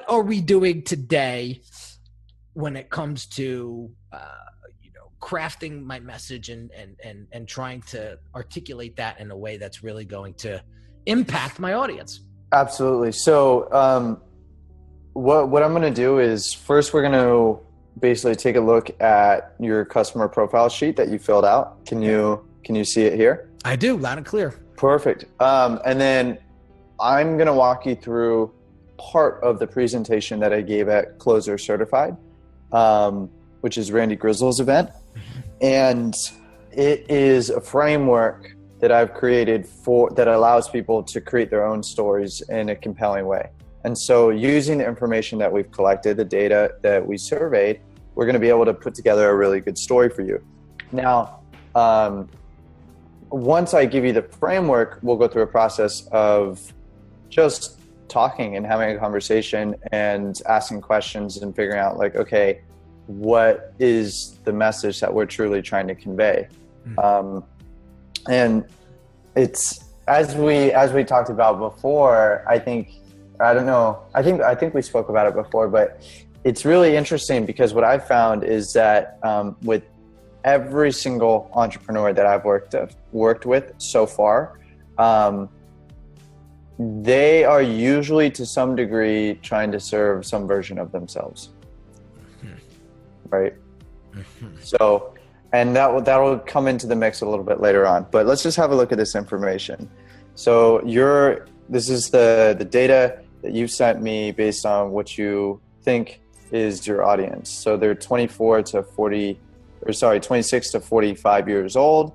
are we doing today when it comes to crafting my message and trying to articulate that in a way that's really going to impact my audience? Absolutely. So what I'm going to do is first we're going to basically take a look at your customer profile sheet that you filled out. Can you see it here? I do, loud and clear. Perfect. And then I'm going to walk you through part of the presentation that I gave at Closer Certified, which is Randy Grizzle's event. And it is a framework that I've created that allows people to create their own stories in a compelling way. And so using the information that we've collected, the data that we surveyed, we're going to be able to put together a really good story for you. Now, once I give you the framework, we'll go through a process of just talking and having a conversation and asking questions and figuring out like, okay, what is the message that we're truly trying to convey? And it's, as we talked about before, I think we spoke about it before, but it's really interesting because what I've found is that with every single entrepreneur that I've worked with so far, they are usually to some degree trying to serve some version of themselves. Right. So, and that will come into the mix a little bit later on, but let's just have a look at this information. So this is the data that you sent me based on what you think is your audience. So they're 26 to 45 years old,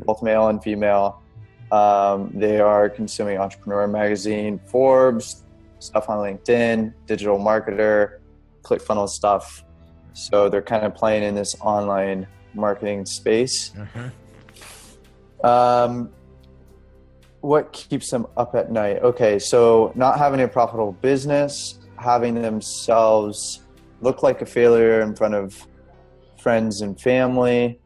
both male and female. They are consuming Entrepreneur Magazine, Forbes, stuff on LinkedIn, digital marketer, ClickFunnels stuff. So they're kind of playing in this online marketing space. What keeps them up at night? Okay, so not having a profitable business, having themselves look like a failure in front of friends and family.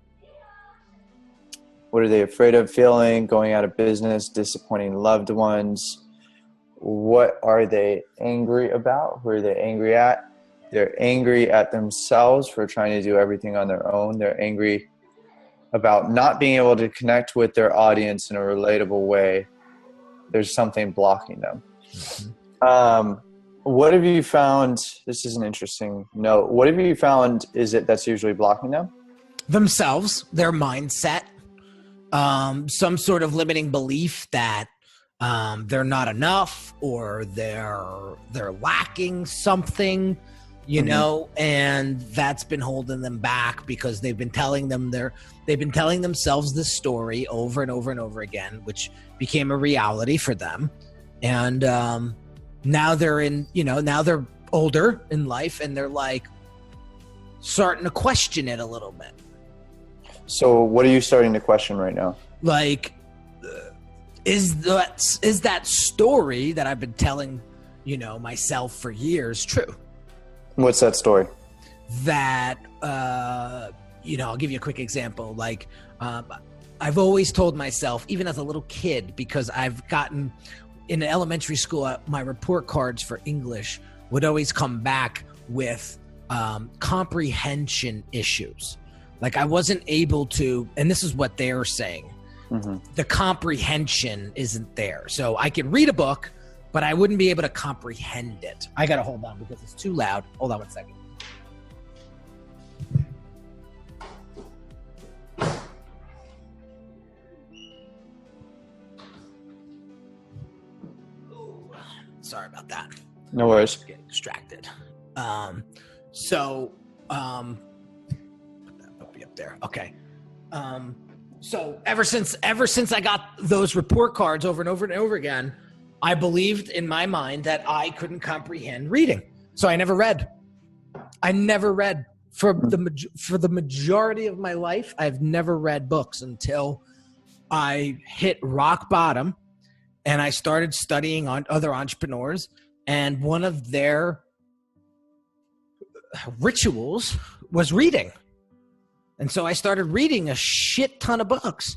What are they afraid of? Failing, going out of business, disappointing loved ones. What are they angry about? Who are they angry at? They're angry at themselves for trying to do everything on their own. They're angry about not being able to connect with their audience in a relatable way. There's something blocking them. What have you found? This is an interesting note. What have you found that's usually blocking them? Themselves, their mindset, some sort of limiting belief that they're not enough or they're lacking something. And that's been holding them back because they've been telling themselves this story over and over and over again, which became a reality for them. And now they're older in life and they're like starting to question it a little bit. So what are you starting to question right now? Like, is that story that I've been telling, myself for years true? What's that story? That, I'll give you a quick example. Like, I've always told myself, even as a little kid, because I've gotten in elementary school, my report cards for English would always come back with comprehension issues. Like I wasn't able to, and this is what they're saying, the comprehension isn't there. So I could read a book, but I wouldn't be able to comprehend it. I got to hold on because it's too loud. Hold on one second. Sorry about that. No worries. Getting distracted. I'll be up there. Okay. So ever since I got those report cards over and over and over again, I believed in my mind that I couldn't comprehend reading. So I never read. For the majority of my life. I've never read books until I hit rock bottom and I started studying on other entrepreneurs, and one of their rituals was reading. And so I started reading a shit ton of books,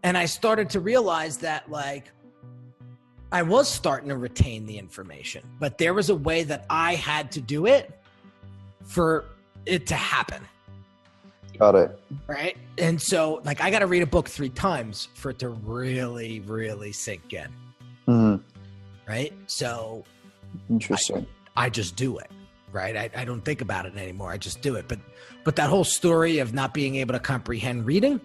and I started to realize that, like, I was starting to retain the information, but there was a way that I had to do it for it to happen. Got it. Right. And so like, I got to read a book 3 times for it to really, really sink in. Mm-hmm. Right. So interesting. I just do it. Right. I don't think about it anymore. I just do it. But that whole story of not being able to comprehend reading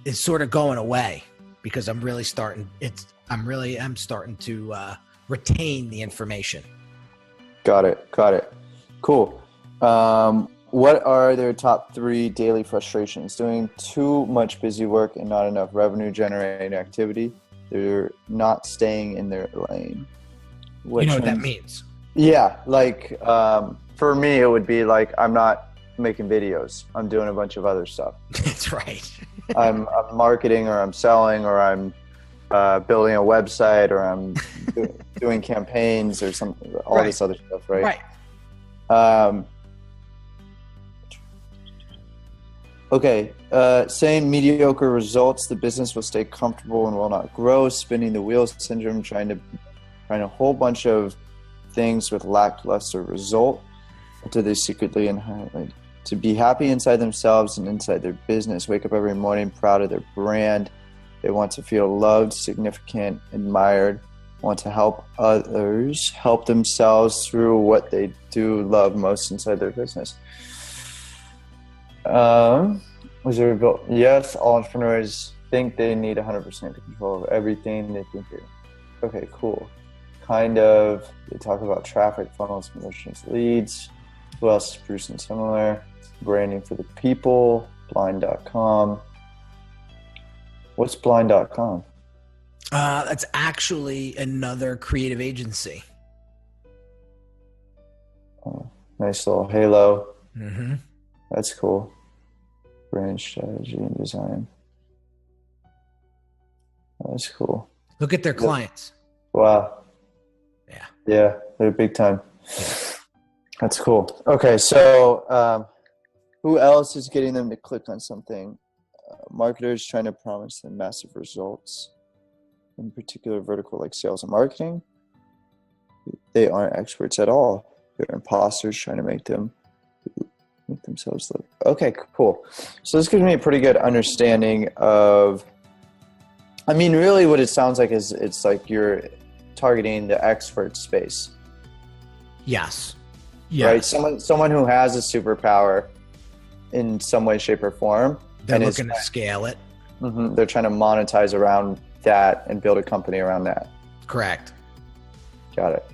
is sort of going away because I'm really starting to retain the information. Got it. Cool. What are their top 3 daily frustrations? Doing too much busy work and not enough revenue generating activity. They're not staying in their lane. You know what that means? Yeah. Like, for me, it would be like, I'm not making videos. I'm doing a bunch of other stuff. That's right. I'm marketing, or I'm selling, or I'm building a website, or I'm doing campaigns or something, all this other stuff. Right. Okay. Saying mediocre results, the business will stay comfortable and will not grow. Spinning the wheels syndrome, trying a whole bunch of things with lackluster result. What do they secretly and highlight? To be happy inside themselves and inside their business. Wake up every morning proud of their brand. They want to feel loved, significant, admired. Want to help others, help themselves through what they do love most inside their business. Yes, all entrepreneurs think they need 100% control of everything. They think okay, cool. Kind of, they talk about traffic funnels, promotions, leads. Who else is Bruce and similar? Branding for the people, blind.com. What's blind.com? That's actually another creative agency. Oh, nice little halo. Mm-hmm. That's cool. Brand strategy and design. That's cool. Look at their clients. Wow. Yeah, they're big time. Yeah. That's cool. Okay, so who else is getting them to click on something? Marketers trying to promise them massive results, in particular vertical like sales and marketing. They aren't experts at all. They're imposters trying to make themselves look. Okay, cool. So this gives me a pretty good understanding of, I mean, really what it sounds like is it's like you're targeting the expert space. Yes. Right? Someone who has a superpower in some way, shape, or form. They're looking to scale it. Mm-hmm, they're trying to monetize around that and build a company around that. Correct. Got it.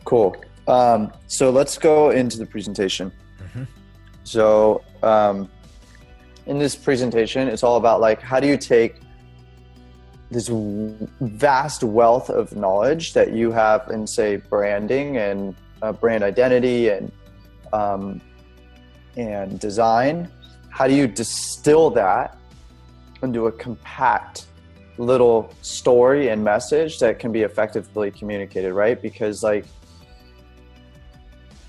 Cool. So let's go into the presentation. Mm-hmm. So in this presentation, it's all about like, how do you take this vast wealth of knowledge that you have in, say, branding and brand identity and design? How do you distill that into a compact little story and message that can be effectively communicated, right? Because like,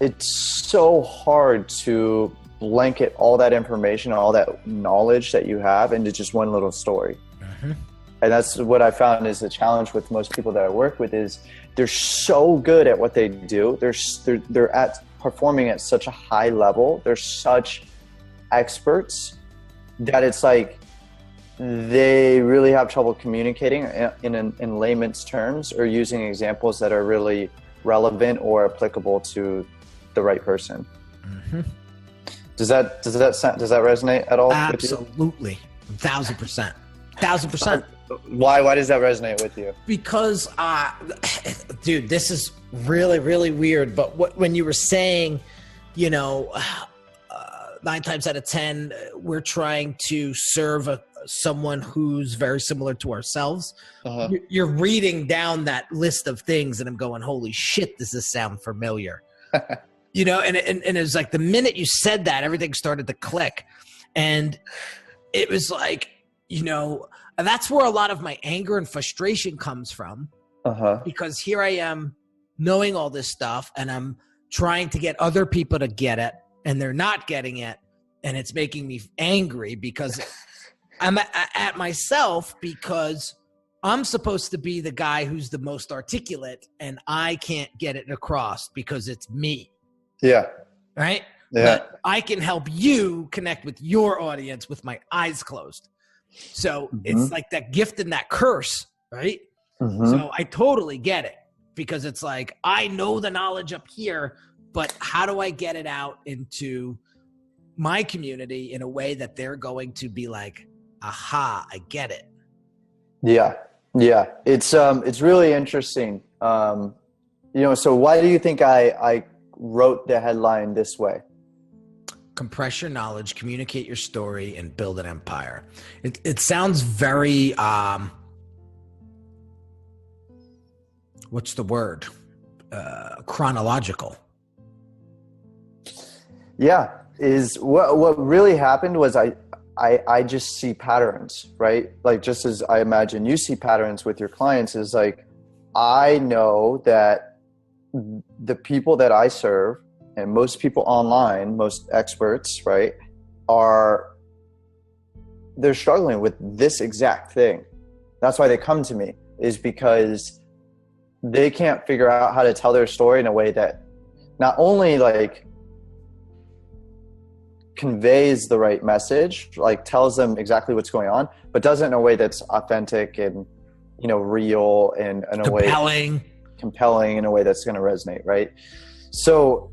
it's so hard to blanket all that information, all that knowledge that you have into just one little story. Mm-hmm. And that's what I found is the challenge with most people that I work with is they're so good at what they do. They're at performing at such a high level. They're such experts that it's like they really have trouble communicating in layman's terms or using examples that are really relevant or applicable to the right person. Mm-hmm. Does that resonate at all? Absolutely. 1,000%. Why does that resonate with you? Because, dude, this is really, really weird. But when you were saying, 9 times out of 10, we're trying to serve someone who's very similar to ourselves. Uh-huh. You're reading down that list of things, and I'm going, "Holy shit, does this sound familiar?" And it was like the minute you said that, everything started to click, and it was like, that's where a lot of my anger and frustration comes from. Uh-huh. Because here I am knowing all this stuff, and I'm trying to get other people to get it, and they're not getting it, and it's making me angry because I'm at myself because I'm supposed to be the guy who's the most articulate, and I can't get it across because it's me. Yeah. Right? Yeah. But I can help you connect with your audience with my eyes closed. So it's like that gift and that curse, right? So I totally get it, because it's like, I know the knowledge up here, but how do I get it out into my community in a way that they're going to be like, aha, I get it. Yeah. Yeah. It's really interesting. So why do you think I wrote the headline this way? Compress your knowledge, communicate your story, and build an empire. It sounds very, what's the word? Chronological. Yeah. Is what really happened was I just see patterns, right? Like, just as I imagine you see patterns with your clients, is like, I know that the people that I serve, and most people online, most experts, right, they're struggling with this exact thing. That's why they come to me, is because they can't figure out how to tell their story in a way that not only like conveys the right message, like tells them exactly what's going on, but does it in a way that's authentic and, real, and in a way compelling, in a way that's going to resonate, right? So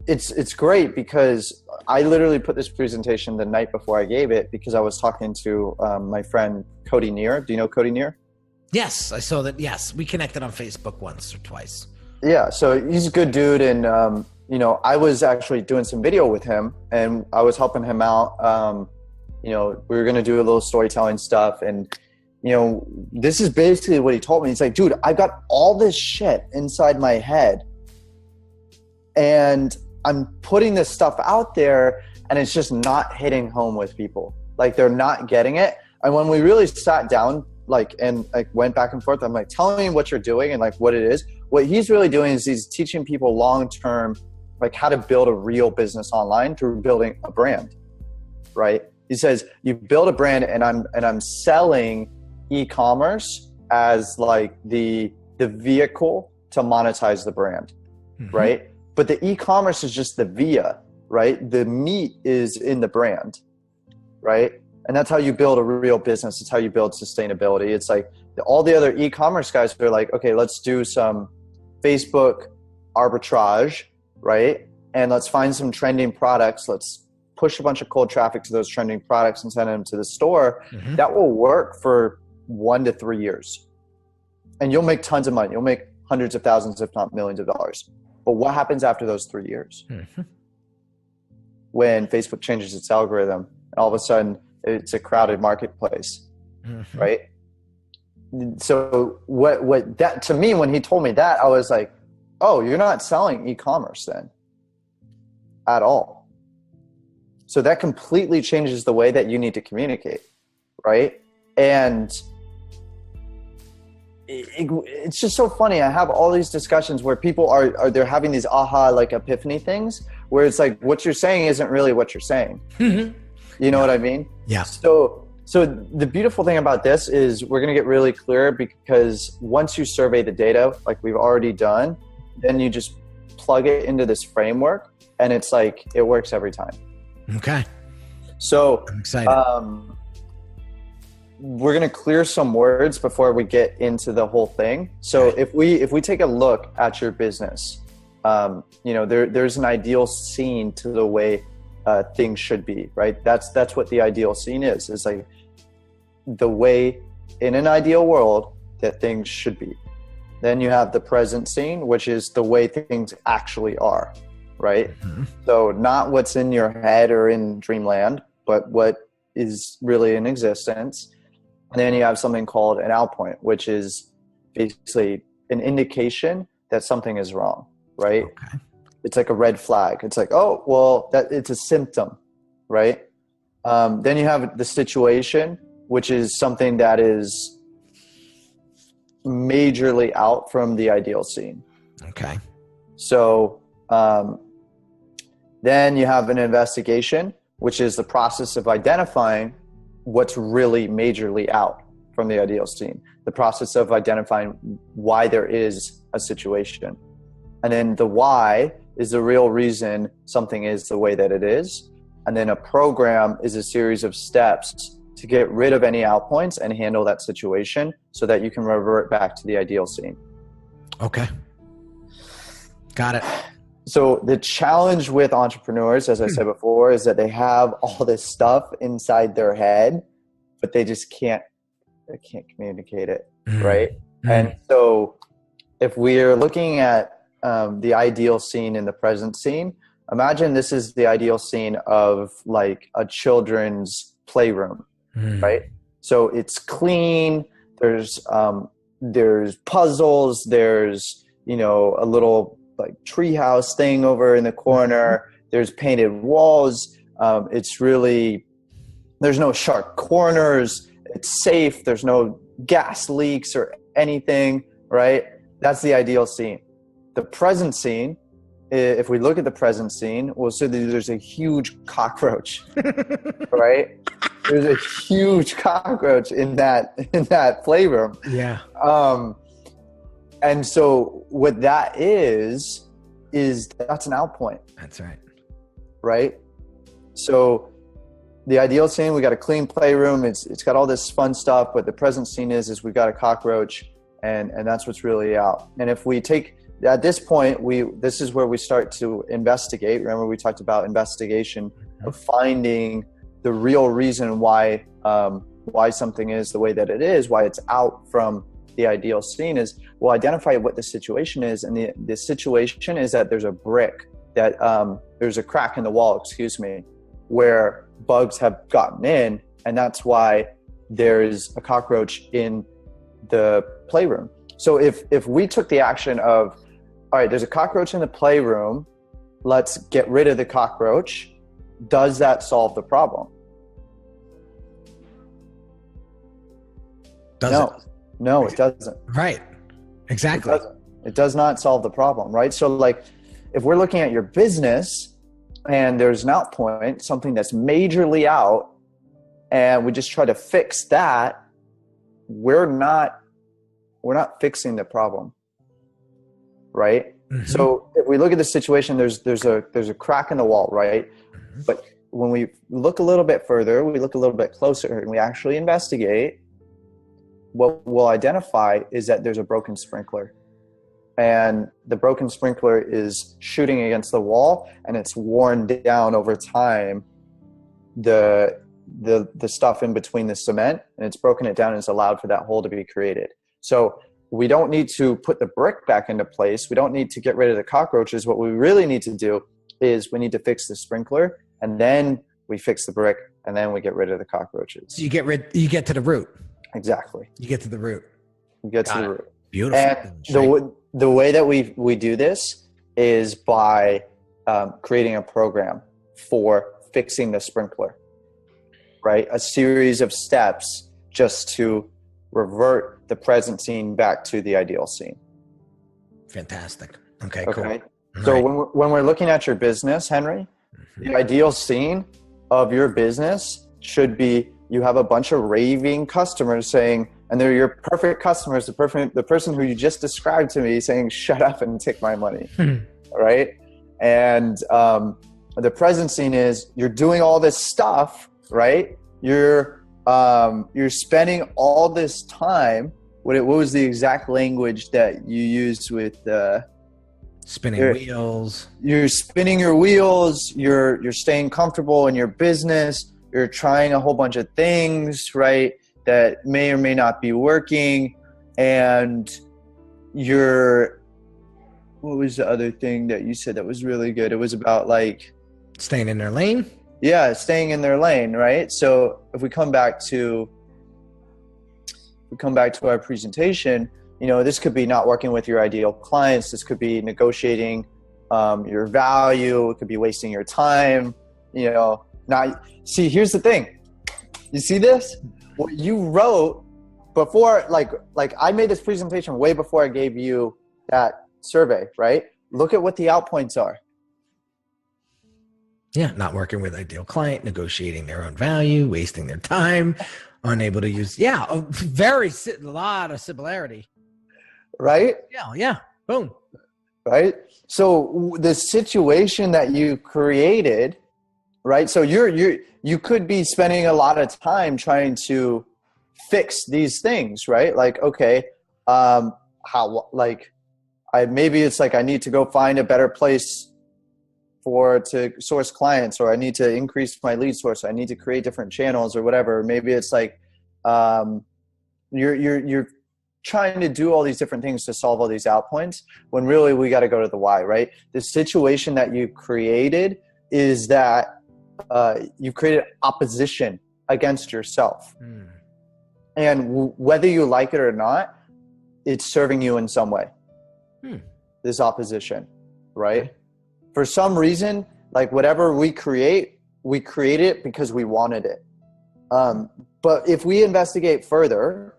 it's great, because I literally put this presentation the night before I gave it, because I was talking to my friend Cody Neer. Do you know Cody Neer? Yes, I saw that. Yes, we connected on Facebook once or twice. Yeah, so he's a good dude, and I was actually doing some video with him, and I was helping him out. We were going to do a little storytelling stuff, and this is basically what he told me. He's like, dude, I've got all this shit inside my head, and I'm putting this stuff out there, and it's just not hitting home with people. Like, they're not getting it. And when we really sat down, and went back and forth, I'm like, tell me what you're doing and like what it is. What he's really doing is he's teaching people long-term, like, how to build a real business online through building a brand, right? He says, you build a brand, and I'm selling e-commerce as like the vehicle to monetize the brand, right? But the e-commerce is just the via, right? The meat is in the brand, right? And that's how you build a real business. It's how you build sustainability. It's like all the other e-commerce guys are like, okay, let's do some Facebook arbitrage, right? And let's find some trending products. Let's push a bunch of cold traffic to those trending products and send them to the store. That will work for 1 to 3 years. And you'll make tons of money. You'll make hundreds of thousands, if not millions of dollars. But what happens after those 3 years? When Facebook changes its algorithm, and all of a sudden it's a crowded marketplace, right? So what that, to me, when he told me that, I was like, oh, you're not selling e-commerce then at all. So that completely changes the way that you need to communicate, right? And it's just so funny. I have all these discussions where people they're having these aha, like, epiphany things, where it's like, what you're saying isn't really what you're saying. You know what I mean? Yeah. So the beautiful thing about this is we're going to get really clear, because once you survey the data, like we've already done, then you just plug it into this framework, and it's like, it works every time. Okay. So I'm excited. We're going to clear some words before we get into the whole thing. So if we take a look at your business, there's an ideal scene to the way things should be, right? That's what the ideal scene is. It's like the way in an ideal world that things should be. Then you have the present scene, which is the way things actually are, right? So not what's in your head or in dreamland, but what is really in existence. And then you have something called an out point, which is basically an indication that something is wrong, right? Okay. It's like a red flag. It's like, oh, well, it's a symptom, right? Then you have the situation, which is something that is majorly out from the ideal scene. Okay. So then you have an investigation, which is the process of identifying what's really majorly out from the ideal scene. the process of identifying why there is a situation. And then the why is the real reason something is the way that it is. And then a program is a series of steps to get rid of any outpoints and handle that situation so that you can revert back to the ideal scene. Okay. Got it. So the challenge with entrepreneurs, as I said before, is that they have all this stuff inside their head, but they just can't communicate it, right? And so if we're looking at the ideal scene and the present scene, imagine this is the ideal scene of like a children's playroom, right? So it's clean. There's puzzles. There's, you know, a little like treehouse thing over in the corner. There's painted walls. It's really, there's no sharp corners. It's safe. There's no gas leaks or anything, right? That's the ideal scene. The present scene, if we look at the present scene, we'll see that there's a huge cockroach, right? There's a huge cockroach in that playroom. Yeah. And so what that is that's an outpoint. That's right. Right? So the ideal scene, we got a clean playroom. It's got all this fun stuff, but the present scene is we've got a cockroach, and that's what's really out. And if we take, at this point, this is where we start to investigate. Remember, we talked about investigation, of finding the real reason why something is the way that it is, why it's out from the ideal scene. Is we'll identify what the situation is, and the situation is that there's a brick, that there's a crack in the wall, where bugs have gotten in, and that's why there's a cockroach in the playroom. So if we took the action of, all right, there's a cockroach in the playroom, let's get rid of the cockroach, does that solve the problem? No, it doesn't. Right. Exactly. It does not solve the problem, right? So like if we're looking at your business and there's an out point, something that's majorly out, and we just try to fix that, we're not fixing the problem, right? So if we look at the situation, there's a crack in the wall, right? But when we look a little bit further, we look a little bit closer, and we actually investigate, what we'll identify is that there's a broken sprinkler, and the broken sprinkler is shooting against the wall, and it's worn down over time the stuff in between the cement, and it's broken it down, and it's allowed for that hole to be created. So we don't need to put the brick back into place. We don't need to get rid of the cockroaches. What we really need to do is we need to fix the sprinkler, and then we fix the brick, and then we get rid of the cockroaches. So you get to the root. Exactly. You get to the root. You get to the root. Beautiful. And the way that we do this is by creating a program for fixing the sprinkler, right? A series of steps just to revert the present scene back to the ideal scene. Fantastic. Okay, cool. Okay. So when we're looking at your business, Henry, the ideal scene of your business should be, you have a bunch of raving customers saying, and they're your perfect customers, the person who you just described to me saying, shut up and take my money, right? And the present scene is, you're doing all this stuff, right? You're spending all this time. What was the exact language that you used with spinning wheels? You're spinning your wheels. You're staying comfortable in your business. You're trying a whole bunch of things, right, that may or may not be working. And what was the other thing that you said that was really good? It was about like staying in their lane. Yeah, staying in their lane, right? So if we come back to our presentation, this could be not working with your ideal clients. This could be negotiating your value. It could be wasting your time. See, here's the thing. You see this? What you wrote before, like I made this presentation way before I gave you that survey, right? Look at what the outpoints are. Yeah, not working with ideal client, negotiating their own value, wasting their time, Unable to use. Yeah. A lot of similarity. Right? Yeah. Boom. Right? So the situation that you created, right? So you could be spending a lot of time trying to fix these things, right? Like, okay, maybe it's like I need to go find a better place to source clients, or I need to increase my lead source. I need to create different channels or whatever. Maybe it's like you're trying to do all these different things to solve all these out points, when really we got to go to the why, right? The situation that you created is that you created opposition against yourself. And whether you like it or not, it's serving you in some way. This opposition, right? For some reason, like whatever we create it because we wanted it. But if we investigate further,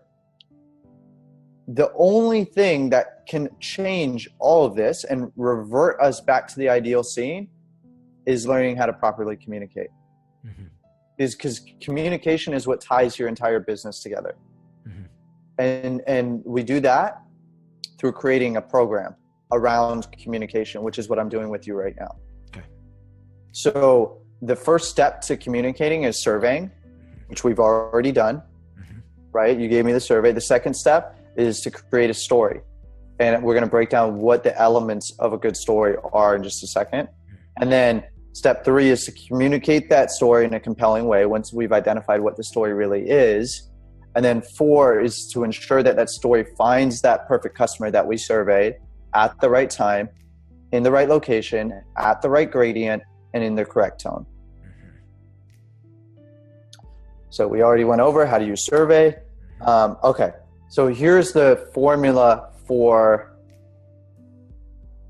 the only thing that can change all of this and revert us back to the ideal scene is learning how to properly communicate. Is because communication is what ties your entire business together. And we do that through creating a program around communication, which is what I'm doing with you right now. Okay. So the first step to communicating is surveying, which we've already done, right? You gave me the survey. The second step is to create a story. And we're going to break down what the elements of a good story are in just a second. And then step 3 is to communicate that story in a compelling way once we've identified what the story really is. And then 4 is to ensure that that story finds that perfect customer that we surveyed at the right time, in the right location, at the right gradient, and in the correct tone. So we already went over how to use survey. Okay, so here's the formula for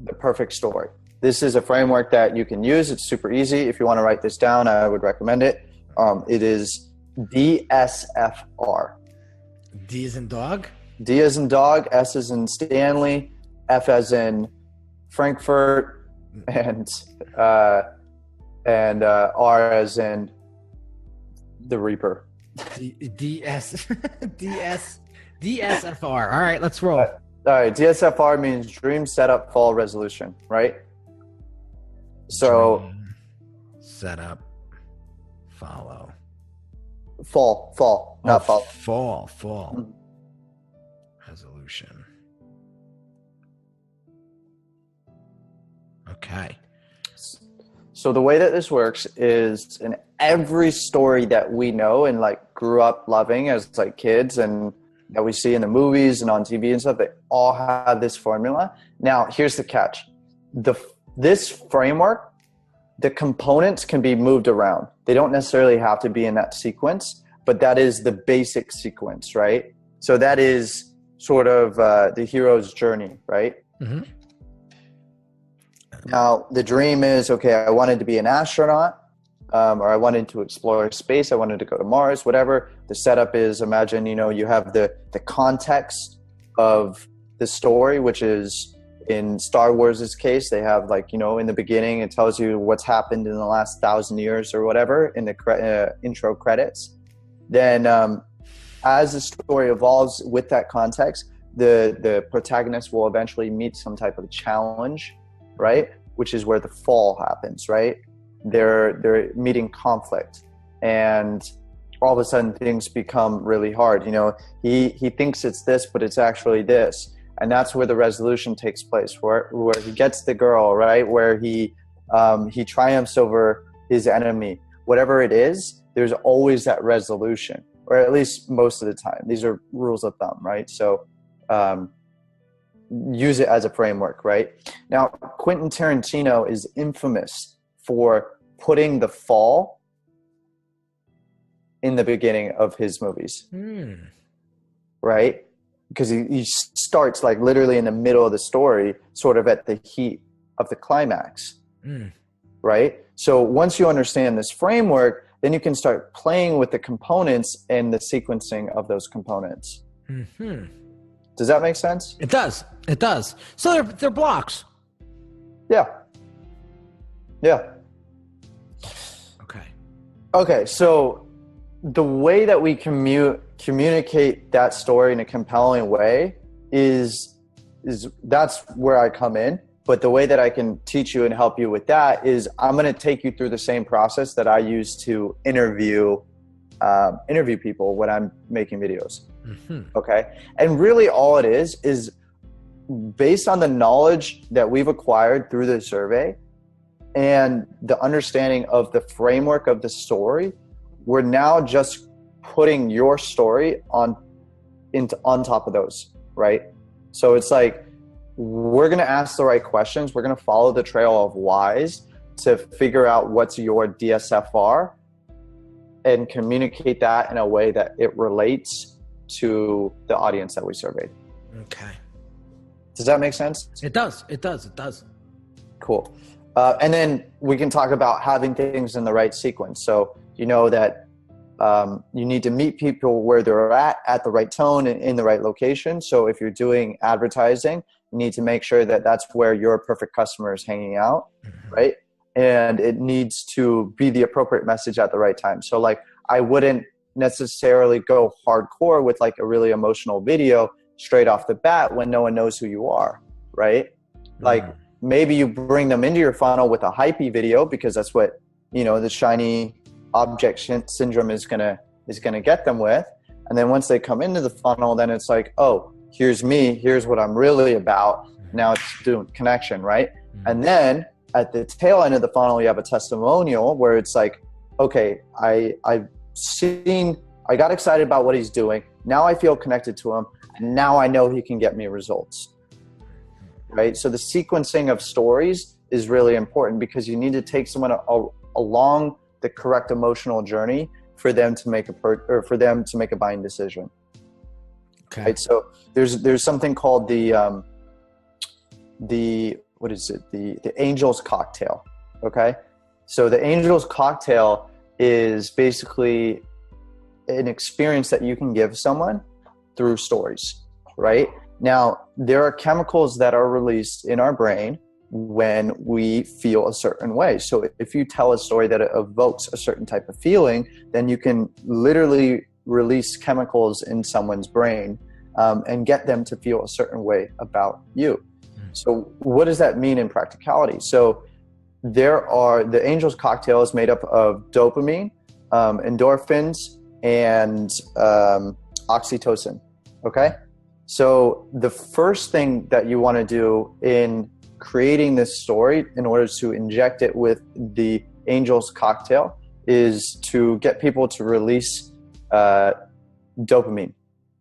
the perfect story. This is a framework that you can use. It's super easy. If you want to write this down, I would recommend it. It is DSFR. D as in dog? D as in dog, S as in Stanley, F as in Frankfurt, and R as in the Reaper. DSFR. All right, let's roll. All right, DSFR means dream, setup, fall, resolution, right? So dream, setup, follow. Fall, not follow. Fall. Resolution. Okay. So the way that this works is in every story that we know and like grew up loving as like kids and that we see in the movies and on TV and stuff, they all have this formula. Now, here's the catch. This framework, the components can be moved around. They don't necessarily have to be in that sequence, but that is the basic sequence, right? So that is sort of the hero's journey, right? Now, the dream is, okay, I wanted to be an astronaut, or I wanted to explore space. I wanted to go to Mars, whatever. The setup is, imagine, you have the context of the story, which is in Star Wars' case, they have in the beginning, it tells you what's happened in the last 1,000 years or whatever in the intro credits. Then as the story evolves with that context, the protagonist will eventually meet some type of challenge, right? Which is where the fall happens, right? They're meeting conflict, and all of a sudden things become really hard. He thinks it's this, but it's actually this. And that's where the resolution takes place, where he gets the girl, right? Where he triumphs over his enemy. Whatever it is, there's always that resolution, or at least most of the time. These are rules of thumb, right? So use it as a framework, right? Now, Quentin Tarantino is infamous for putting the fall in the beginning of his movies, right? Because he starts like literally in the middle of the story, sort of at the heat of the climax, right? So once you understand this framework, then you can start playing with the components and the sequencing of those components. Does that make sense? It does. It does. So they're blocks. Yeah. Okay. So the way that we communicate that story in a compelling way is that's where I come in. But the way that I can teach you and help you with that is I'm going to take you through the same process that I use to interview people when I'm making videos. Mm-hmm. Okay. And really all it is based on the knowledge that we've acquired through the survey and the understanding of the framework of the story, we're now just putting your story on top of those, right? So it's like, we're going to ask the right questions. We're going to follow the trail of whys to figure out what's your DSFR and communicate that in a way that it relates to the audience that we surveyed. Okay. Does that make sense? It does. Cool. And then we can talk about having things in the right sequence. So you know that you need to meet people where they're at the right tone and in the right location. So if you're doing advertising, you need to make sure that that's where your perfect customer is hanging out, mm-hmm. right? And it needs to be the appropriate message at the right time. So like, I wouldn't necessarily go hardcore with like a really emotional video straight off the bat when no one knows who you are, right? Mm-hmm. Like maybe you bring them into your funnel with a hypey video because that's what, the shiny object syndrome is gonna get them with. And then once they come into the funnel, then it's like, oh, here's me, here's what I'm really about. Now it's doing connection, right? Mm-hmm. And then at the tail end of the funnel, you have a testimonial where it's like, okay, I got excited about what he's doing. Now I feel connected to him. And now I know he can get me results, right? So the sequencing of stories is really important because you need to take someone along the correct emotional journey for them to make a buying decision. Okay. Right? So there's something called the Angel's Cocktail. Okay. So the Angel's Cocktail is basically an experience that you can give someone through stories, right? Now, there are chemicals that are released in our brain when we feel a certain way. So if you tell a story that evokes a certain type of feeling, then you can literally release chemicals in someone's brain and get them to feel a certain way about you. So what does that mean in practicality? So the Angel's Cocktail is made up of dopamine, endorphins, and oxytocin. Okay. So the first thing that you want to do in creating this story in order to inject it with the Angel's Cocktail is to get people to release dopamine.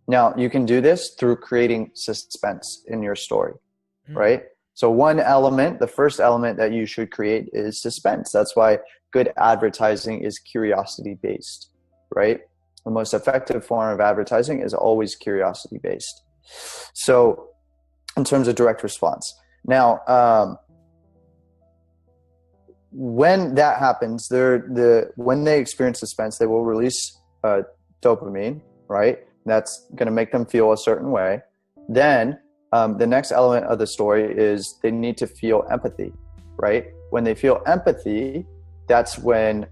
Now you can do this through creating suspense in your story, right? So the first element that you should create is suspense. That's why good advertising is curiosity based, right? The most effective form of advertising is always curiosity based. So in terms of direct response. Now, when that happens, when they experience suspense, they will release dopamine, right? That's going to make them feel a certain way. Then the next element of the story is they need to feel empathy, right? When they feel empathy, that's when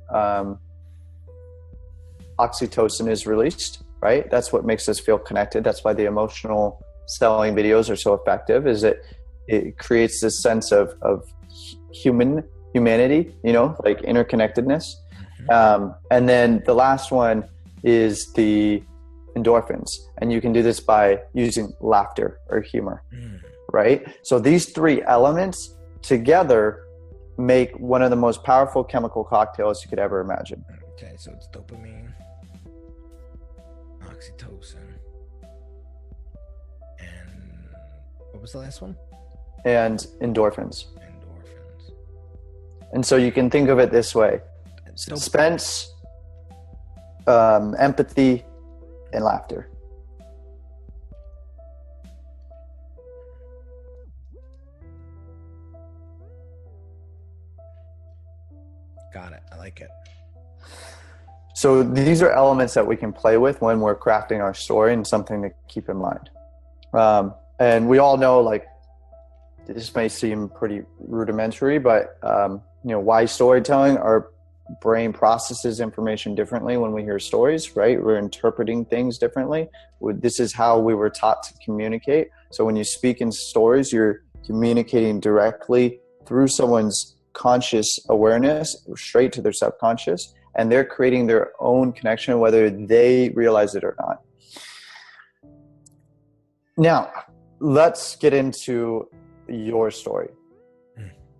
oxytocin is released, right? That's what makes us feel connected. That's why the emotional selling videos are so effective, is it creates this sense of humanity, like interconnectedness. And then the last one is the endorphins. And you can do this by using laughter or humor, right? So these three elements together make one of the most powerful chemical cocktails you could ever imagine. Okay, so it's dopamine, oxytocin, and what was the last one? And endorphins. And so you can think of it this way: suspense, empathy, and laughter. Got it. I like it. So these are elements that we can play with when we're crafting our story, and something to keep in mind. And we all know, like, this may seem pretty rudimentary, but why storytelling are brain processes information differently when we hear stories, right? We're interpreting things differently. This is how we were taught to communicate. So when you speak in stories, you're communicating directly through someone's conscious awareness straight to their subconscious, and they're creating their own connection whether they realize it or not. Now, let's get into your story.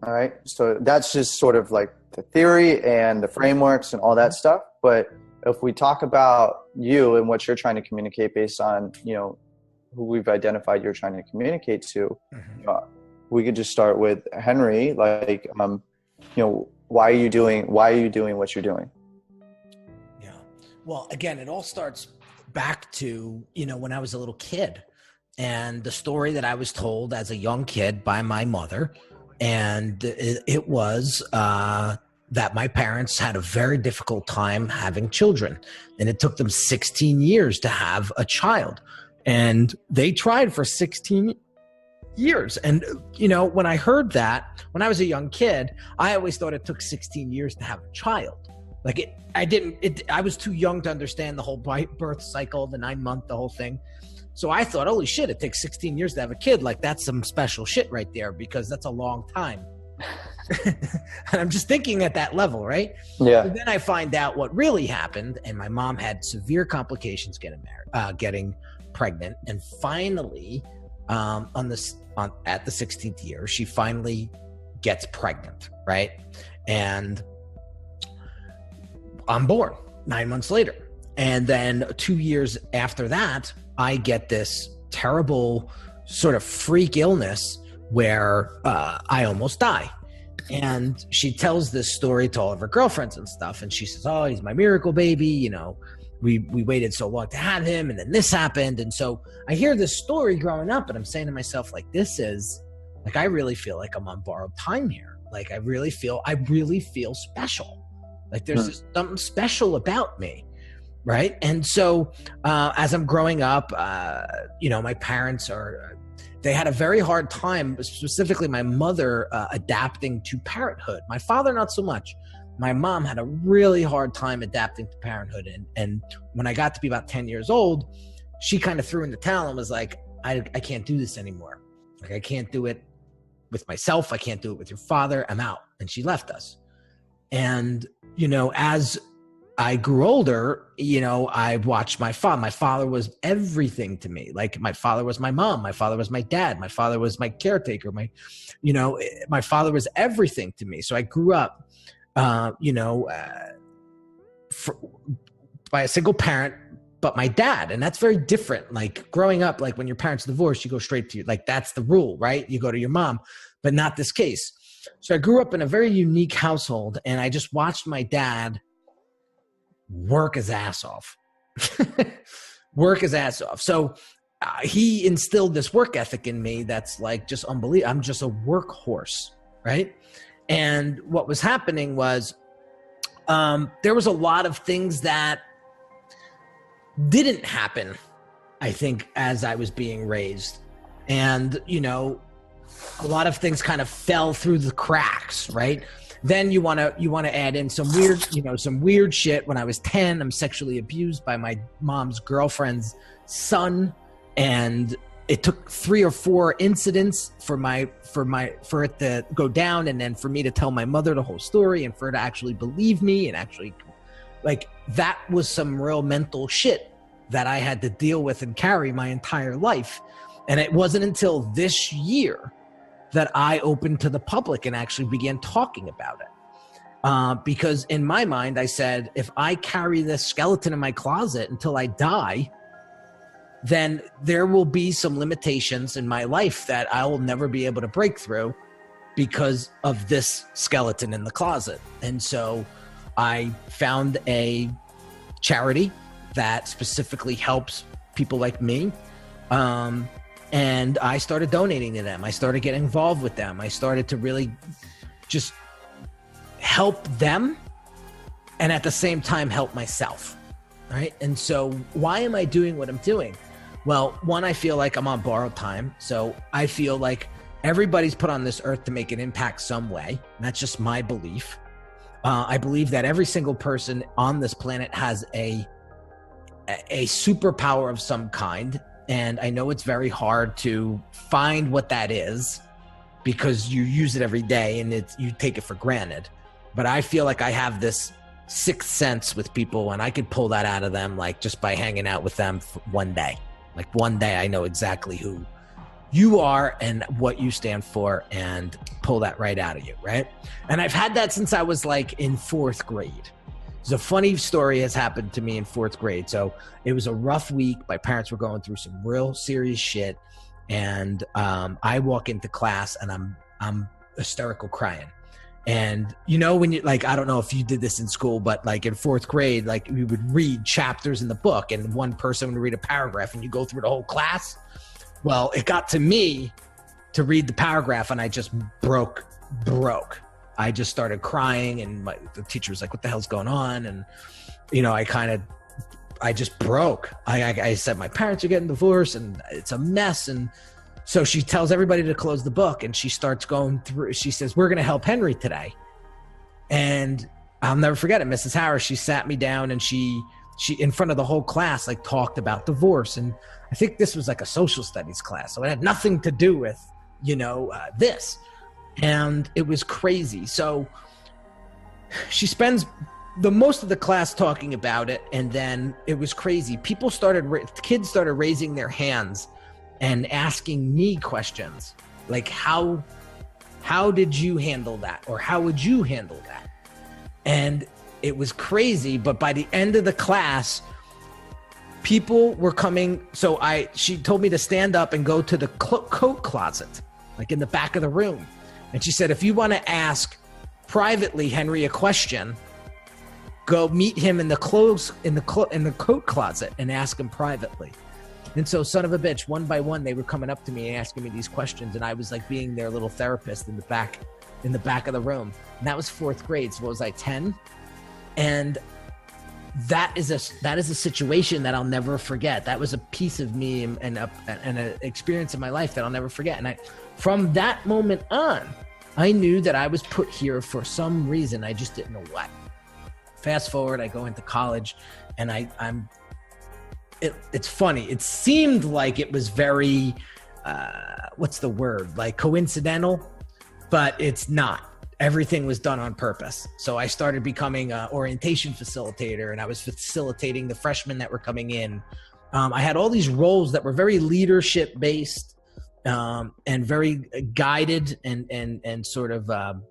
All right. So that's just sort of like the theory and the frameworks and all that stuff. But if we talk about you and what you're trying to communicate based on, who we've identified you're trying to communicate to, we could just start with Henry. Like, why are you doing what you're doing? Yeah. Well, again, it all starts back to, when I was a little kid, and the story that I was told as a young kid by my mother. And it was that my parents had a very difficult time having children. And it took them 16 years to have a child. And they tried for 16 years. And, when I heard that, when I was a young kid, I always thought it took 16 years to have a child. Like I was too young to understand the whole birth cycle, the 9-month, the whole thing. So I thought, holy shit, it takes 16 years to have a kid. Like, that's some special shit right there, because that's a long time. And I'm just thinking at that level, right? Yeah. But then I find out what really happened, and my mom had severe complications getting pregnant. And finally, at the 16th year, she finally gets pregnant, right? And I'm born 9 months later. And then 2 years after that, I get this terrible sort of freak illness where I almost die. And she tells this story to all of her girlfriends and stuff. And she says, oh, he's my miracle baby. We waited so long to have him. And then this happened. And so I hear this story growing up, and I'm saying to myself, like, I really feel like I'm on borrowed time here. Like, I really feel special. Like, there's just something special about me. Right. And so as I'm growing up, my parents they had a very hard time, specifically my mother, adapting to parenthood. My father, not so much. My mom had a really hard time adapting to parenthood. And when I got to be about 10 years old, she kind of threw in the towel and was like, I can't do this anymore. Like, I can't do it with myself. I can't do it with your father. I'm out. And she left us. And, as I grew older, I watched my father. My father was everything to me. Like, my father was my mom. My father was my dad. My father was my caretaker. My father was everything to me. So I grew up, by a single parent, but my dad. And that's very different. Like, growing up, like, when your parents divorce, you go straight to, like, that's the rule, right? You go to your mom, but not this case. So I grew up in a very unique household, and I just watched my dad work his ass off. So he instilled this work ethic in me that's like just unbelievable. I'm just a workhorse, right? And what was happening was there was a lot of things that didn't happen, I think, as I was being raised. And, a lot of things kind of fell through the cracks, right? Then you want to add in some weird shit. When I was 10, I'm sexually abused by my mom's girlfriend's son, and it took 3 or 4 incidents for it to go down, and then for me to tell my mother the whole story, and for her to actually believe me, and actually, like, that was some real mental shit that I had to deal with and carry my entire life. And it wasn't until this year that I opened to the public and actually began talking about it. Because in my mind, I said, if I carry this skeleton in my closet until I die, then there will be some limitations in my life that I will never be able to break through because of this skeleton in the closet. And so I found a charity that specifically helps people like me. And I started donating to them. I started getting involved with them. I started to really just help them, and at the same time help myself, right? And so why am I doing what I'm doing? Well, one, I feel like I'm on borrowed time. So I feel like everybody's put on this earth to make an impact some way. And that's just my belief. I believe that every single person on this planet has a superpower of some kind. And I know it's very hard to find what that is because you use it every day and you take it for granted. But I feel like I have this sixth sense with people, and I could pull that out of them, like just by hanging out with them for one day. Like one day I know exactly who you are and what you stand for and pull that right out of you, right? And I've had that since I was like in fourth grade. So a funny story has happened to me in fourth grade. So it was a rough week. My parents were going through some real serious shit. And I walk into class and I'm hysterical crying. And you know, when you like, I don't know if you did this in school, but like in fourth grade, like we would read chapters in the book and one person would read a paragraph and you go through the whole class. Well, it got to me to read the paragraph and I just broke. I just started crying and the teacher was like, what the hell's going on? And, you know, I just broke. I said, my parents are getting divorced and it's a mess. And so she tells everybody to close the book and she starts going through, she says, we're going to help Henry today. And I'll never forget it. Mrs. Harris, she sat me down and she in front of the whole class, like talked about divorce. And I think this was like a social studies class. So it had nothing to do with, you know, this. And it was crazy. So she spends the most of the class talking about it. And then it was crazy. Kids started raising their hands and asking me questions. Like, how did you handle that? Or how would you handle that? And it was crazy. But by the end of the class, people were coming. So she told me to stand up and go to the coat closet, like in the back of the room. And she said, if you want to ask privately Henry a question, go meet him in the coat closet and ask him privately. And so, son of a bitch, one by one, they were coming up to me and asking me these questions. And I was like being their little therapist in the back of the room. And that was fourth grade. So what was I, 10? And that is a situation that I'll never forget. That was a piece of me and an experience in my life that I'll never forget. And from that moment on, I knew that I was put here for some reason. I just didn't know what. Fast forward, I go into college, and it's funny. It seemed like it was very, what's the word? Like coincidental, but it's not. Everything was done on purpose. So I started becoming an orientation facilitator, and I was facilitating the freshmen that were coming in. I had all these roles that were very leadership based, and very guided and sort of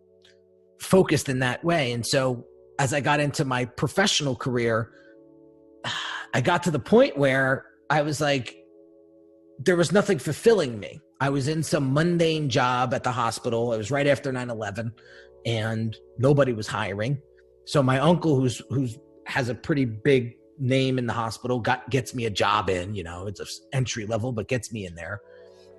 focused in that way. And so as I got into my professional career, I got to the point where I was like, there was nothing fulfilling me. I was in some mundane job at the hospital. It was right after 9/11 and nobody was hiring. So my uncle, who's has a pretty big name in the hospital, gets me a job in, you know, it's an entry level, but gets me in there.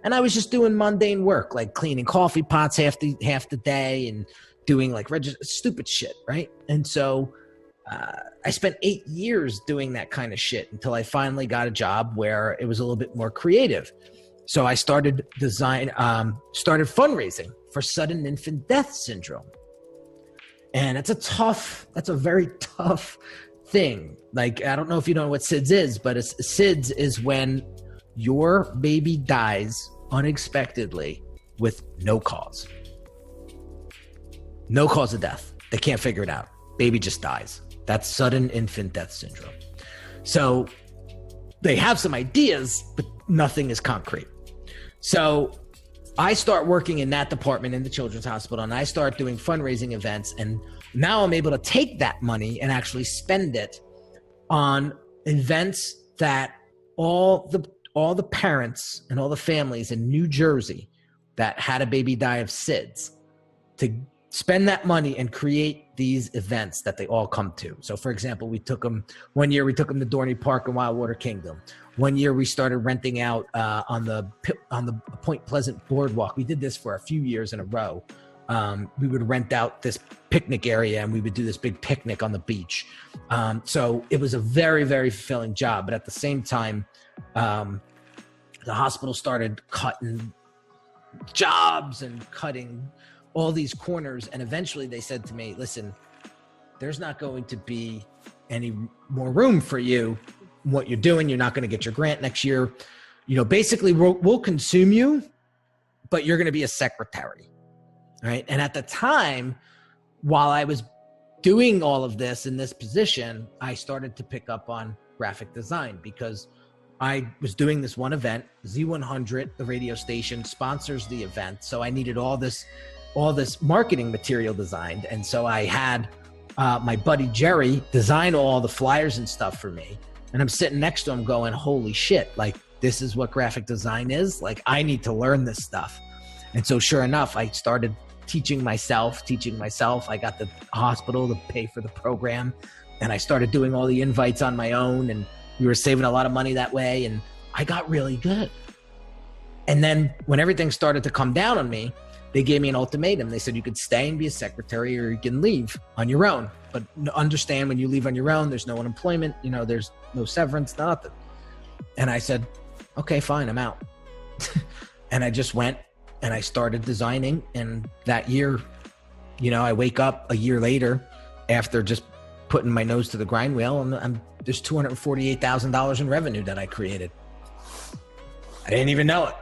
And I was just doing mundane work, like cleaning coffee pots half the day and doing like stupid shit, right? And so I spent 8 years doing that kind of shit until I finally got a job where it was a little bit more creative. So I started fundraising for sudden infant death syndrome. And that's a very tough thing. Like, I don't know if you know what SIDS is, but SIDS is when your baby dies unexpectedly with no cause. No cause of death. They can't figure it out. Baby just dies. That's sudden infant death syndrome. So they have some ideas, but nothing is concrete. So I start working in that department in the children's hospital, and I start doing fundraising events. And now I'm able to take that money and actually spend it on events that all the parents and all the families in New Jersey that had a baby die of SIDS, to spend that money and create these events that they all come to. So for example, one year we took them to Dorney Park and Wildwater Kingdom. One year we started renting out on the Point Pleasant Boardwalk. We did this for a few years in a row. We would rent out this picnic area and we would do this big picnic on the beach. So it was a very, very fulfilling job. But at the same time, the hospital started cutting jobs and cutting all these corners. And eventually they said to me, listen, there's not going to be any more room for you. What you're doing, you're not going to get your grant next year. Basically we'll consume you, but you're going to be a secretary. Right. And at the time, while I was doing all of this in this position, I started to pick up on graphic design because I was doing this one event. Z100, the radio station, sponsors the event. So I needed all this marketing material designed. And so I had my buddy Jerry design all the flyers and stuff for me. And I'm sitting next to him going, holy shit, like this is what graphic design is? Like I need to learn this stuff. And so sure enough, I started teaching myself. I got the hospital to pay for the program. And I started doing all the invites on my own. And we were saving a lot of money that way. And I got really good. And then when everything started to come down on me, they gave me an ultimatum. They said, you could stay and be a secretary or you can leave on your own. But understand when you leave on your own, there's no unemployment, there's no severance, nothing. And I said, okay, fine, I'm out. And I just went and I started designing. And that year, I wake up a year later after just putting my nose to the grind wheel and there's $248,000 in revenue that I created. I didn't even know it.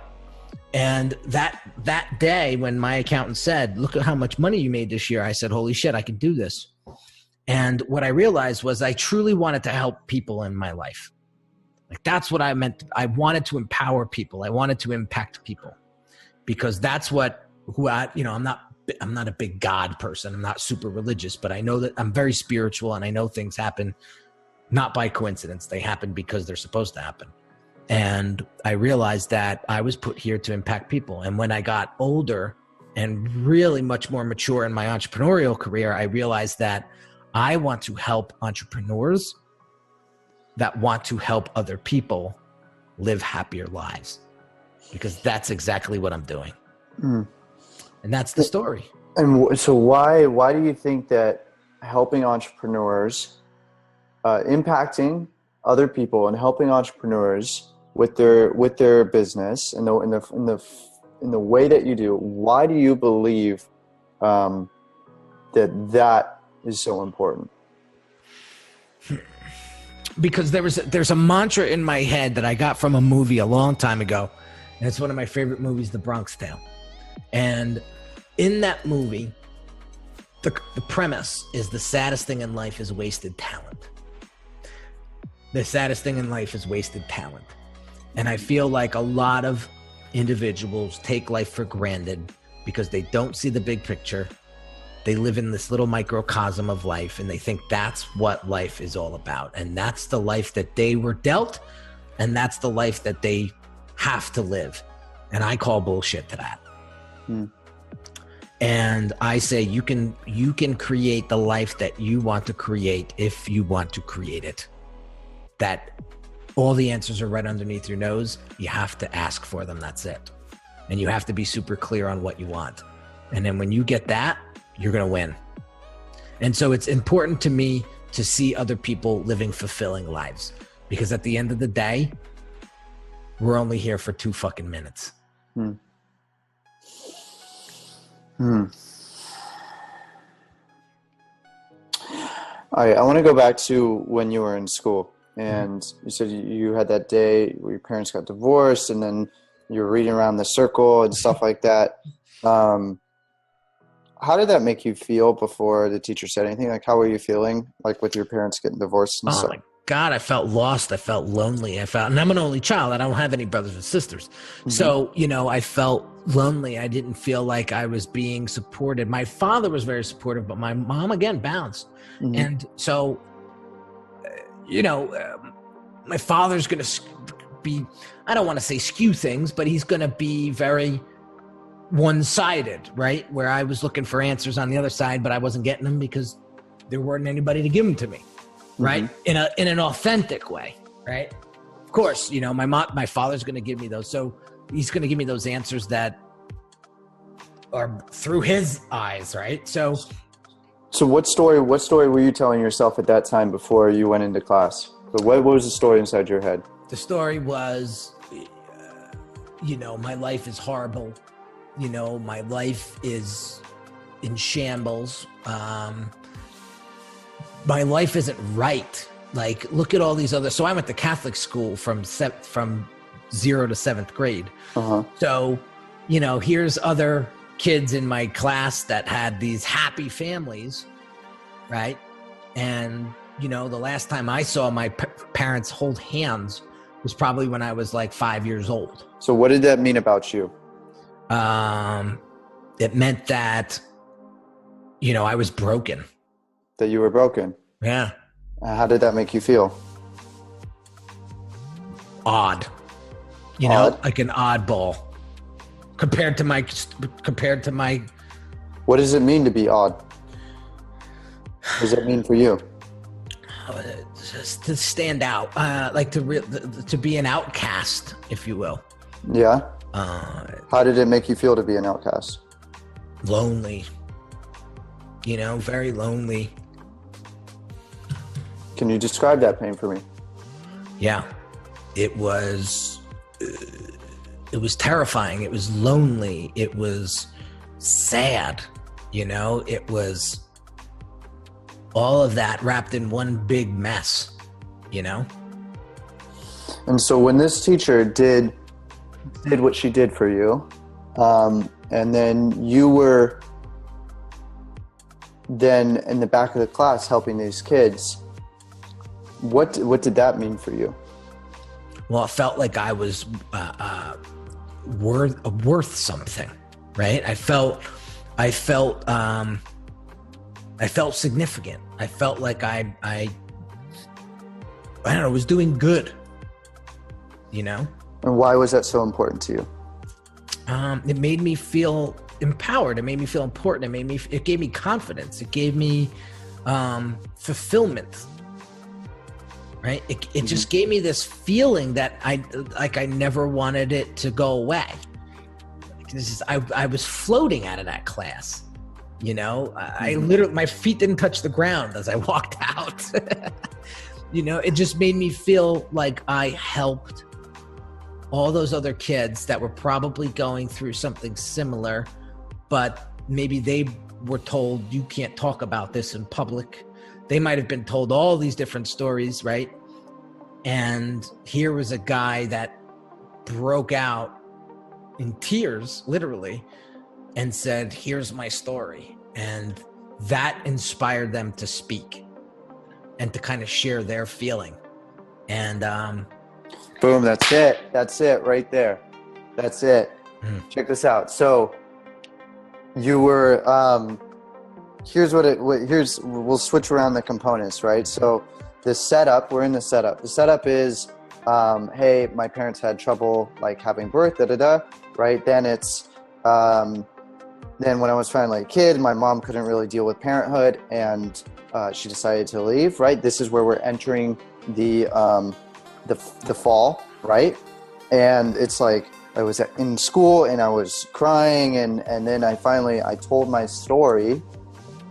And that day when my accountant said, look at how much money you made this year, I said, holy shit, I can do this. And what I realized was I truly wanted to help people in my life. Like that's what I meant. I wanted to empower people. I wanted to impact people because that's I'm not a big God person. I'm not super religious, but I know that I'm very spiritual and I know things happen not by coincidence. They happen because they're supposed to happen. And I realized that I was put here to impact people. And when I got older and really much more mature in my entrepreneurial career, I realized that I want to help entrepreneurs that want to help other people live happier lives because that's exactly what I'm doing. And that's the story. And so why do you think that helping entrepreneurs, impacting other people and helping entrepreneurs with their business in the way that you do, why do you believe that is so important? Because there's a mantra in my head that I got from a movie a long time ago, and it's one of my favorite movies, The Bronx Tale. And in that movie, the premise is the saddest thing in life is wasted talent. The saddest thing in life is wasted talent. And I feel like a lot of individuals take life for granted because they don't see the big picture. They live in this little microcosm of life and they think that's what life is all about. And that's the life that they were dealt. And that's the life that they have to live. And I call bullshit to that. And I say, you can create the life that you want to create if you want to create it. That all the answers are right underneath your nose. You have to ask for them. That's it. And you have to be super clear on what you want. And then when you get that, you're going to win. And so it's important to me to see other people living fulfilling lives because at the end of the day, we're only here for 2 fucking minutes. All right, I want to go back to when you were in school and you said you had that day where your parents got divorced and then you were reading around the circle and stuff like that. How did that make you feel before the teacher said anything? Like, how were you feeling, like, with your parents getting divorced and stuff? Oh, my God, I felt lost. I felt lonely. and I'm an only child. I don't have any brothers and sisters. So, I felt lonely. I didn't feel like I was being supported. My father was very supportive, but my mom, again, bounced. And so, my father's going to be, I don't want to say skew things, but he's going to be very one-sided, right? Where I was looking for answers on the other side, but I wasn't getting them because there weren't anybody to give them to me, right? In an authentic way, right? Of course, my father's going to give me those. So he's going to give me those answers that are through his eyes, right? So what story were you telling yourself at that time before you went into class? So what was the story inside your head? The story was, my life is horrible. My life is in shambles. my life isn't right. Like, look at all these other. So I went to Catholic school from 0 to 7th grade. So, you know, here's other kids in my class that had these happy families, right? And, you know, the last time I saw my parents hold hands was probably when I was like 5 years old. So what did that mean about you? It meant that, you know, I was broken. That you were broken? Yeah. How did that make you feel? Odd. You know, like an oddball compared to my. What does it mean to be odd? What does that mean for you? Just to stand out, like to be an outcast, if you will. Yeah. How did it make you feel to be an outcast? Lonely. You know, very lonely. Can you describe that pain for me? Yeah, it was terrifying. It was lonely. It was sad. You know, it was all of that wrapped in one big mess, you know? And so when this teacher did what she did for you, and then you were then in the back of the class helping these kids, what did that mean for you? Well, it felt like I was worth something, right? I felt significant. I felt like I don't know, was doing good, you know? And why was that so important to you? It made me feel empowered. It made me feel important. It gave me confidence. It gave me fulfillment, right? It just gave me this feeling that I never wanted it to go away. I was floating out of that class. You know, I literally, my feet didn't touch the ground as I walked out. You know, it just made me feel like I helped all those other kids that were probably going through something similar, but maybe they were told, you can't talk about this in public. They might have been told all these different stories, right? And here was a guy that broke out in tears, literally, and said, here's my story. And that inspired them to speak and to kind of share their feeling. And boom, that's it right there. That's it. Check this out. So you were we'll switch around the components, right? So the setup, we're in the setup. The setup is hey, my parents had trouble like having birth, right? Then it's then when I was finally a kid, my mom couldn't really deal with parenthood, and she decided to leave, right? This is where we're entering the fall, right? And it's like I was in school and I was crying, and then I told my story,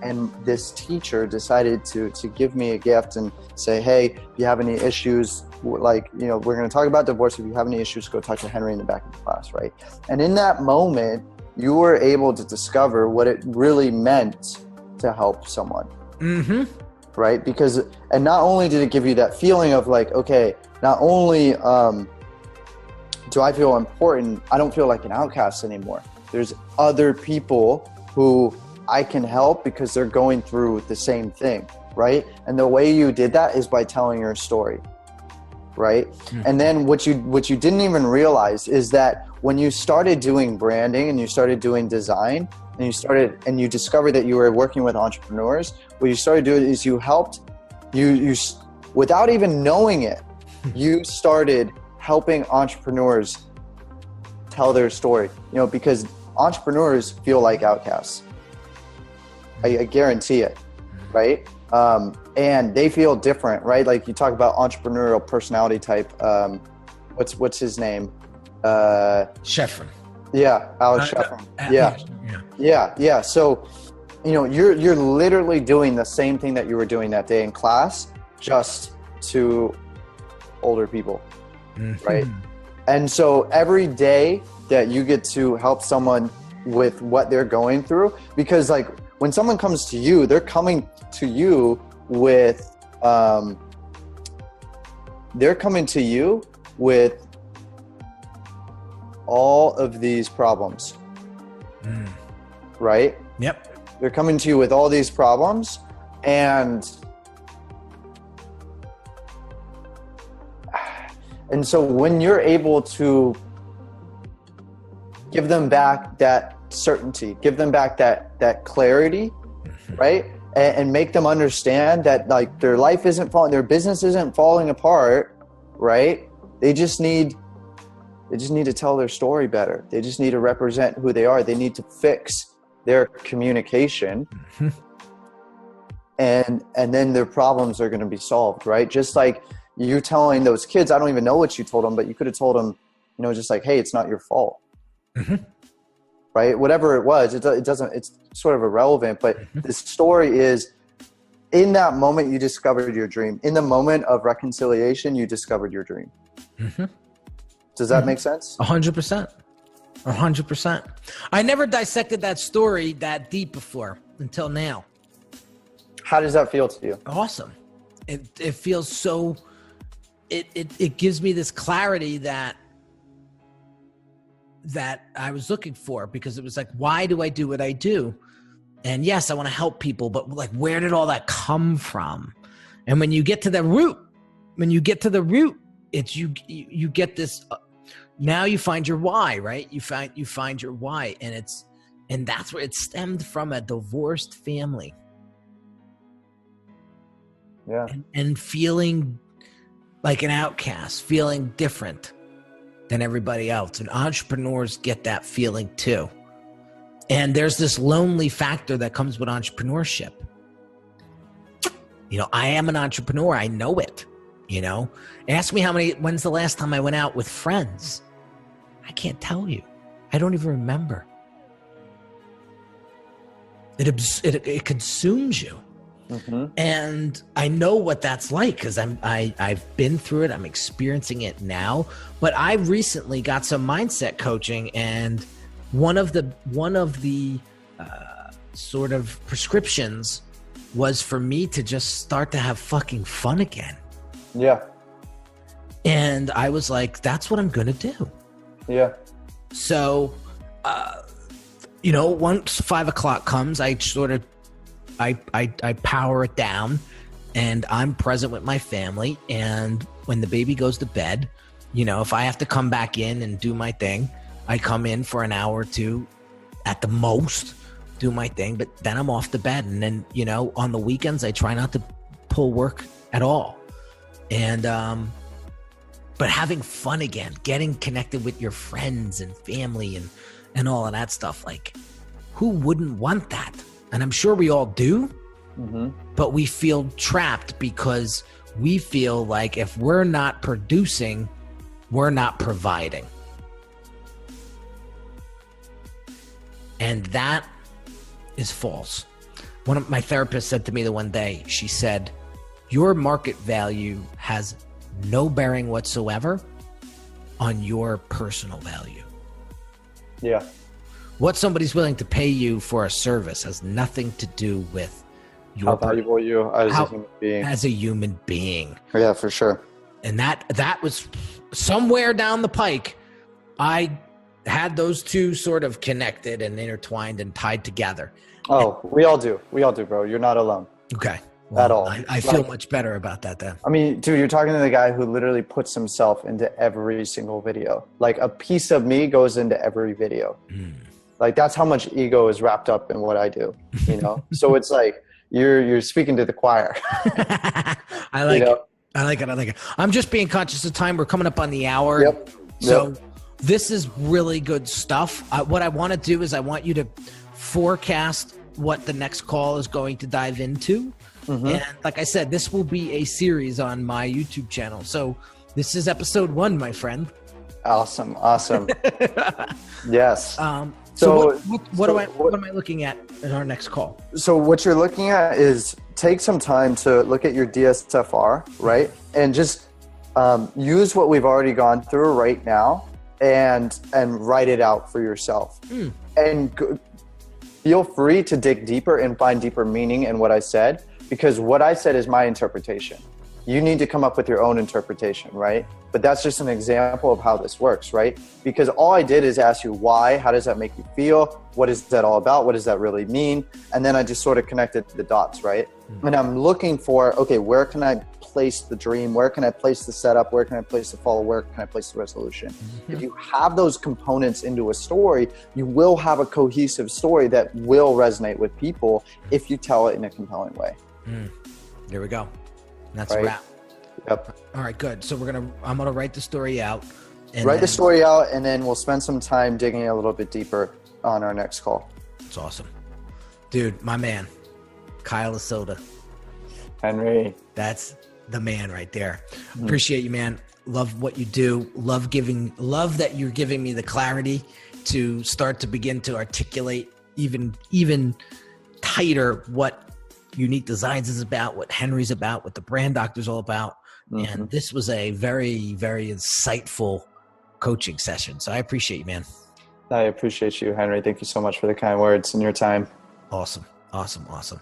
and this teacher decided to give me a gift and say, hey, if you have any issues, like, you know, we're going to talk about divorce. If you have any issues, go talk to Henry in the back of the class, right? And in that moment, you were able to discover what it really meant to help someone. Right? Because, and not only did it give you that feeling of like, okay, not only do I feel important, I don't feel like an outcast anymore. There's other people who I can help because they're going through the same thing, right? And the way you did that is by telling your story, right? And then what you didn't even realize is that when you started doing branding and you started doing design and you discovered that you were working with entrepreneurs, what you started doing is you helped, you without even knowing it, you started helping entrepreneurs tell their story, you know, because entrepreneurs feel like outcasts. I guarantee it, right? And they feel different, right? Like you talk about entrepreneurial personality type. What's his name? Scheffer. Yeah, Alex Scheffer. Yeah. So, you know, you're literally doing the same thing that you were doing that day in class, just to older people, right? And so every day that you get to help someone with what they're going through, because like when someone comes to you, they're coming to you with they're coming to you with all of these problems, right? Yep. They're coming to you with all these problems, and so when you're able to give them back that certainty, give them back that clarity, right? And make them understand that like their life isn't falling, their business isn't falling apart, right? They just need to tell their story better. They just need to represent who they are. They need to fix their communication, and then their problems are going to be solved, right? Just like you telling those kids, I don't even know what you told them, but you could have told them, you know, just like, hey, it's not your fault. Right? Whatever it was, it doesn't, it's sort of irrelevant, but the story is, in that moment, you discovered your dream. In the moment of reconciliation, you discovered your dream. Does that make sense? 100%. 100%. I never dissected that story that deep before until now. How does that feel to you? Awesome. It feels so, it gives me this clarity that I was looking for, because it was like, why do I do what I do? And yes, I want to help people, but like, where did all that come from? And when you get to the root, it's you get this, now you find your why, right? You find your why, and that's where it stemmed from, a divorced family. Yeah. And feeling like an outcast, feeling different than everybody else. And entrepreneurs get that feeling too. And there's this lonely factor that comes with entrepreneurship. You know, I am an entrepreneur. I know it. You know, ask me when's the last time I went out with friends? I can't tell you. I don't even remember. It consumes you. And I know what that's like, because I've been through it. I'm experiencing it now. But I recently got some mindset coaching, and one of the sort of prescriptions was for me to just start to have fucking fun again. Yeah. And I was like, that's what I'm gonna do. Yeah. So, you know, once 5 o'clock comes, I sort of I power it down, and I'm present with my family. And when the baby goes to bed, you know, if I have to come back in and do my thing, I come in for an hour or two at the most, do my thing, but then I'm off to bed. And then, you know, on the weekends, I try not to pull work at all. And, but having fun again, getting connected with your friends and family and all of that stuff, like, who wouldn't want that? And I'm sure we all do, but we feel trapped because we feel like if we're not producing, we're not providing. And that is false. One of my therapists said to me the one day, she said, your market value has no bearing whatsoever on your personal value. Yeah. What somebody's willing to pay you for a service has nothing to do with your how valuable you as a human being. As a human being. Yeah, for sure. And that was somewhere down the pike. I had those two sort of connected and intertwined and tied together. Oh, we all do, bro. You're not alone. Okay. Well, at all. I feel much better about that then. I mean, dude, you're talking to the guy who literally puts himself into every single video. Like, a piece of me goes into every video. Like, that's how much ego is wrapped up in what I do, you know? So it's like, you're speaking to the choir. I like it. I like it. I'm just being conscious of time. We're coming up on the hour. Yep. So this is really good stuff. What I want to do is I want you to forecast what the next call is going to dive into. And like I said, this will be a series on my YouTube channel. So this is episode 1, my friend. Awesome. Yes. So what am I looking at in our next call? So what you're looking at is take some time to look at your DSFR, right? And just use what we've already gone through right now and write it out for yourself. And feel free to dig deeper and find deeper meaning in what I said. because what I said is my interpretation. You need to come up with your own interpretation, right? But that's just an example of how this works, right? Because all I did is ask you why, how does that make you feel? What is that all about? What does that really mean? And then I just sort of connected the dots, right? And I'm looking for, okay, where can I place the dream? Where can I place the setup? Where can I place the follow? Where can I place the resolution? If you have those components into a story, you will have a cohesive story that will resonate with people if you tell it in a compelling way. There we go. That's right? a wrap. Yep. All right, good. So I'm going to write the story out. Write the story out, and then we'll spend some time digging a little bit deeper on our next call. It's awesome. Dude, my man, Kyle Lasoda. Henry. That's the man right there. Appreciate you, man. Love what you do. Love that you're giving me the clarity to start to begin to articulate even tighter what Unique Designz is about, what Henry's about, what the Brand Doctor's all about. And this was a very, very insightful coaching session. So I appreciate you, man. I appreciate you, Henry. Thank you so much for the kind words and your time. Awesome. Awesome. Awesome.